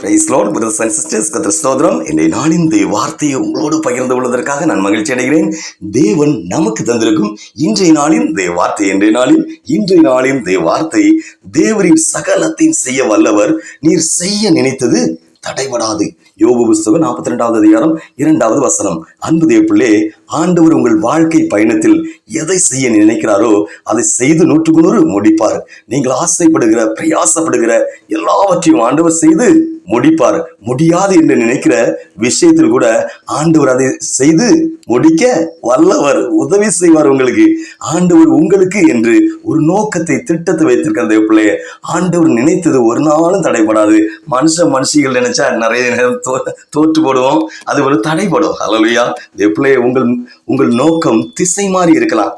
Price Lord brothers and sisters, கர்த்தர் ஸ்தோத்திரம். இன்றைய நாளின் வார்த்தையை உங்களோடு பகிர்ந்து கொள்வதற்காக நான் மகிழ்ச்சி அடைகிறேன். தேவன் நமக்கு தந்திருக்கும் இன்றைய நாளின் வார்த்தை, இன்றைய நாளின் வார்த்தை, தேவரின் சகலத்தையும் செய்ய வல்லவர், நீர் செய்ய நினைத்தது தடைபடாது. யோபு புஸ்தகம் 42வது அதிகாரம் 2வது வசனம். அன்பு தேவப்பிள்ளே, ஆண்டவர் உங்கள் வாழ்க்கை பயணத்தில் எதை செய்ய நினைக்கிறாரோ அதை செய்து 100க்கு 100 முடிப்பார். நீங்கள் ஆசைப்படுகிற, பிரயாசப்படுகிற எல்லாவற்றையும் ஆண்டவர் செய்து முடிப்பார். முடியாது என்று நினைக்கிற விஷயத்தில் கூட ஆண்டவர் அதை செய்து முடிக்க வல்லவர், உதவி செய்வார். உங்களுக்கு ஆண்டவர் உங்களுக்கு என்று ஒரு நோக்கத்தை, திட்டத்தை வைத்திருக்கிற தேவப்பிள்ளையே, ஆண்டவர் நினைத்தது ஒரு நாளும் தடைபடாது. மனுஷிகள் நினைச்சா நிறைய நேரம் தோற்று போடுவோம், அது ஒரு தடைபடும். அல்லேலூயா. தேவப்பிள்ளையே, உங்கள் நோக்கம் திசை மாறி இருக்கலாம்.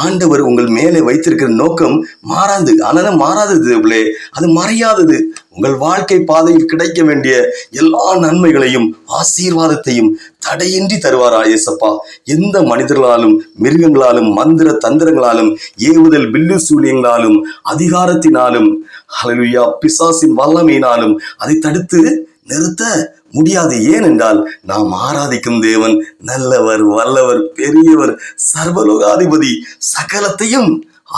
ஆண்டவர் உங்கள் மேலே வைத்திருக்கிற நோக்கம் மாறாது. ஆனால் மாறாதது, அது மறையாதது. உங்கள் வாழ்க்கை பாதையில் கிடைக்க வேண்டிய எல்லா நன்மைகளையும் ஆசீர்வாதத்தையும் தடையின்றி தருவாரா இயேசப்பா. எந்த மனிதர்களாலும், மிருகங்களாலும், மந்திர தந்திரங்களாலும், ஏவுதல் வில்லு சூழியங்களாலும், அதிகாரத்தினாலும், ஹல்லேலூயா, பிசாசின் வல்லமையினாலும் அதை தடுத்து நிறுத்த முடியாது. ஏனென்றால் நாம் ஆராதிக்கும் தேவன் நல்லவர், வல்லவர், பெரியவர், சர்வலோகாதிபதி, சகலத்தையும்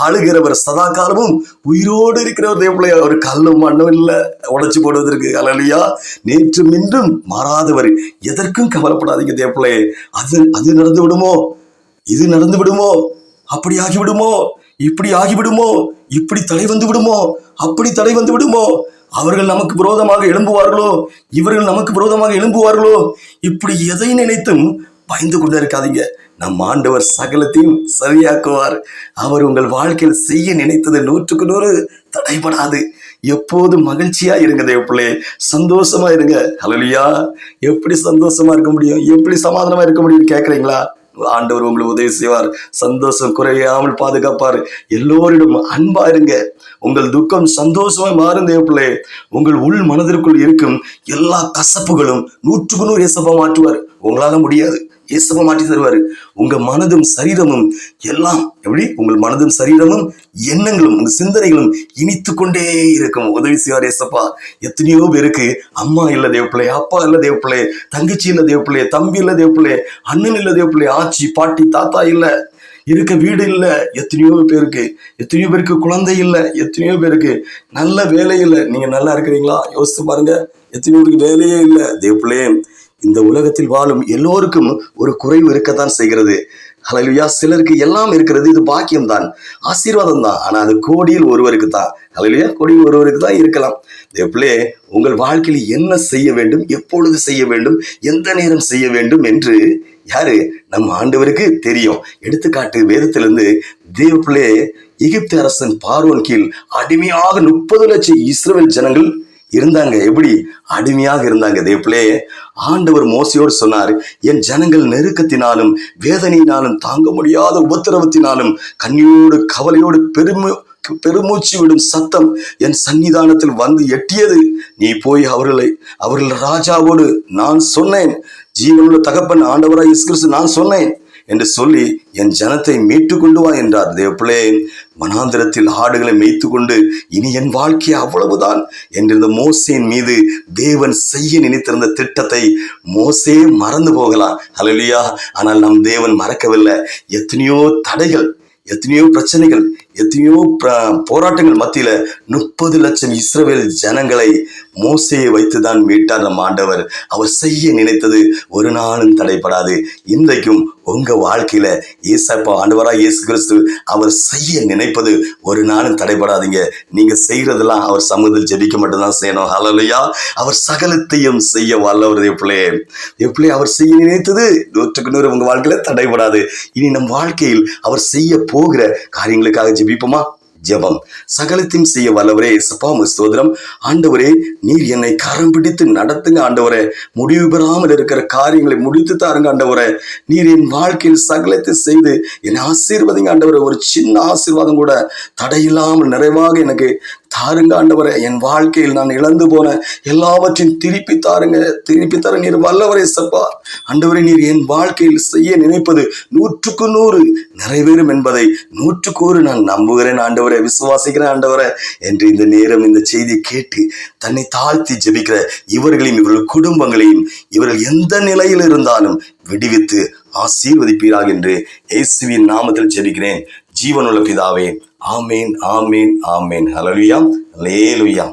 ஆளுகிறவர், சதா காலமும் உயிரோடு இருக்கிறவர். தேவப்பிள்ளையா, ஒரு கல்லும் மண்ணும் இல்லை உடைச்சு போடுவதற்கு. அல்லேலூயா. நேற்றும் இன்றும் மாறாதவர். எதற்கும் கவலைப்படாதீங்க தேவப்பிள்ளையே. அது நடந்து விடுமோ, இது நடந்து விடுமோ, அப்படி ஆகிவிடுமோ, இப்படி ஆகிவிடுமோ, இப்படி தடை வந்து விடுமோ, அப்படி தடை வந்து விடுமோ, அவர்கள் நமக்கு விரோதமாக எழும்புவார்களோ, இவர்கள் நமக்கு விரோதமாக எழும்புவார்களோ, இப்படி எதை நினைத்தும் பயந்து கொண்டு இருக்காதீங்க. நம் ஆண்டவர் சகலத்தையும் சரியாக்குவார். அவர் உங்கள் வாழ்க்கையில் செய்ய நினைத்தது 100க்கு 100 தடைபடாது. எப்போதும் மகிழ்ச்சியா இருங்க தேவப்பிள்ளை, சந்தோஷமா இருங்க. ஹல்லேலூயா. எப்படி சந்தோஷமா இருக்க முடியும், எப்படி சமாதானமா இருக்க முடியும் கேட்குறீங்களா? ஆண்டவர் உங்களுக்கு உதவி செய்வார். சந்தோஷம் குறையாமல் பாதுகாப்பார். எல்லோரிடம் அன்பா இருங்க. உங்கள் துக்கம் சந்தோஷமாய் மாறும் தேவப்பிள்ளை. உங்கள் உள் மனதிற்குள் இருக்கும் எல்லா கசப்புகளும் 100க்கு 100 இயேசப்பா மாற்றுவார். உங்களால முடியாது, இயேசப்பா மாற்றி தருவார். உங்க மனதும் சரீரமும் எல்லாம் எப்படி, உங்கள் மனதும் சரீரமும் எண்ணங்களும் உங்க சிந்தனைகளும் இனித்து கொண்டே இருக்கும். உதவி செய்வார் இயேசப்பா. எத்தனையோ பேருக்கு அம்மா இல்ல தேவப்பிள்ளை, அப்பா இல்ல தேவப்பிள்ளை, தங்கச்சி இல்ல தேவப்பிள்ளை, தம்பி இல்ல தேவப்பிள்ளை, அண்ணன் இல்ல தேவப்பிள்ளை, ஆச்சி பாட்டி தாத்தா இல்ல, இருக்க வீடு இல்லை. எத்தனையோ பேருக்கு குழந்தை இல்லை. எத்தனையோ பேருக்கு நல்ல வேலை இல்லை. நீங்க நல்லா இருக்கிறீங்களா? யோசித்து பாருங்க. எத்தனையோ பேருக்கு வேலையே இல்லை. தேவப்பிள்ளையே, இந்த உலகத்தில் வாழும் எல்லோருக்கும் ஒரு குறைவு இருக்கத்தான் செய்கிறது. ஹல்லேலூயா. சிலருக்கு எல்லாம் இருக்கிறது, இது பாக்கியம் தான், ஆசீர்வாதம் தான். ஆனா அது கோடியில் ஒருவருக்கு தான். ஹல்லேலூயா. கோடியில் ஒருவருக்கு தான் இருக்கலாம். தேவப்பிள்ளையே, உங்கள் வாழ்க்கையில் என்ன செய்ய வேண்டும், எப்பொழுது செய்ய வேண்டும், எந்த நேரம் செய்ய வேண்டும் என்று யாரு? நம்ம ஆண்டவருக்கு தெரியும். எடுத்துக்காட்டு வேதத்திலிருந்து, தேவப்பிள்ளையே, எகிப்து அரசன் பார்வோன் கீழ் அடிமையாக 30 லட்சம் இஸ்ரவேல் ஜனங்கள் இருந்தாங்க. எப்படி அடிமையாக இருந்தாங்க தேவப்பிள்ளையே. ஆண்டவர் மோசையோடு சொன்னார், என் ஜனங்கள் நெருக்கத்தினாலும் வேதனையினாலும் தாங்க முடியாத உபத்திரவத்தினாலும் கண்ணீரோடு கவலையோடு பெருமூச்சு விடும் சத்தம் என் சன்னிதானத்தில் வந்து எட்டியது. நீ போய் அவர்கள் ராஜாவோடு நான் சொன்னேன், ஜீவனுள்ள தகப்பன் ஆண்டவராய் இயேசு கிறிஸ்து நான் சொன்னேன் என்று சொல்லி என் ஜனத்தை மீட்டு கொண்டு வா என்றார். தேவப்பிள்ளை, வனாந்திரத்தில் ஆடுகளை மேய்த்து கொண்டு இனி என் வாழ்க்கை அவ்வளவுதான் என்றிருந்த மோசேயின் மீது தேவன் செய்ய நினைத்திருந்த திட்டத்தை மோசே மறந்து போகலாம். ஹல்லேலூயா. ஆனால் நம் தேவன் மறக்கவில்லை. எத்தனையோ தடைகள், எத்தனையோ பிரச்சனைகள், எத்தனையோ போராட்டங்கள் மத்தியில 30 லட்சம் இஸ்ரவேல் ஜனங்களை மோசேயை வைத்துதான் மீட்டார் நம் ஆண்டவர். அவர் செய்ய நினைத்தது ஒரு நாளும் தடைபடாது. இன்றைக்கும் உங்க வாழ்க்கையில இயேசப்பா ஆண்டவராய் இயேசு கிறிஸ்து அவர் செய்ய நினைப்பது ஒரு நாளும் தடைபடாதீங்க. நீங்க செய்யறதெல்லாம் அவர் சமூகத்தில் ஜெபிக்க மட்டும்தான் செய்யணும். ஹல்லேலூயா. அவர் சகலத்தையும் செய்ய வல்லவர். தேவப்பிள்ளை, அவர் செய்ய நினைத்தது 100க்கு 100 உங்க வாழ்க்கையில தடைபடாது. இனி நம் வாழ்க்கையில் அவர் செய்ய போகிற காரியங்களுக்காக ஜெபிப்போமா? ஜெபம். சகலத்தையும் செய்ய வல்லவரே இயேசப்பா, ஸ்தோத்திரம். ஆண்டவரே, நீர் என்னை கரம் பிடித்து நடத்துங்க ஆண்டவரே. முடிவு பெறாமல் இருக்கிற காரியங்களை முடித்து தாருங்க ஆண்டவரே. நீர் என் வாழ்க்கையில் சகலத்தை செய்து என்னை ஆசீர்வதிங்க ஆண்டவரே. ஒரு சின்ன ஆசீர்வாதம் கூட தடையில்லாமல் நிறைவாக எனக்கு தாருங்க ஆண்டவரே. என் வாழ்க்கையில் நான் இழந்து போன எல்லாவற்றையும் திருப்பி தாருங்க, திருப்பி தர நீர் வல்லவரே சப்பா. ஆண்டவரே, நீர் என் வாழ்க்கையில் செய்ய நினைப்பது 100க்கு 100 நிறைவேறும் என்பதை 100க்கு 100 நான் நம்புகிறேன் ஆண்டவரே, விசுவாசிக்கிறேன் ஆண்டவரே என்று இந்த நேரம் இந்த செய்தி கேட்டு தன்னை தாழ்த்தி ஜெபிக்கிற இவர்களையும் இவர்கள் குடும்பங்களையும் இவர்கள் எந்த நிலையில் இருந்தாலும் விடுவித்து ஆசீர்வதிப்பீராக என்று இயேசுவின் நாமத்தில் ஜெபிக்கிறேன் ஜீவனுள்ள பிதாவே. ஆமேன், ஆமேன், ஆமேன். ஹல்லேலூயா, ஹல்லேலூயா.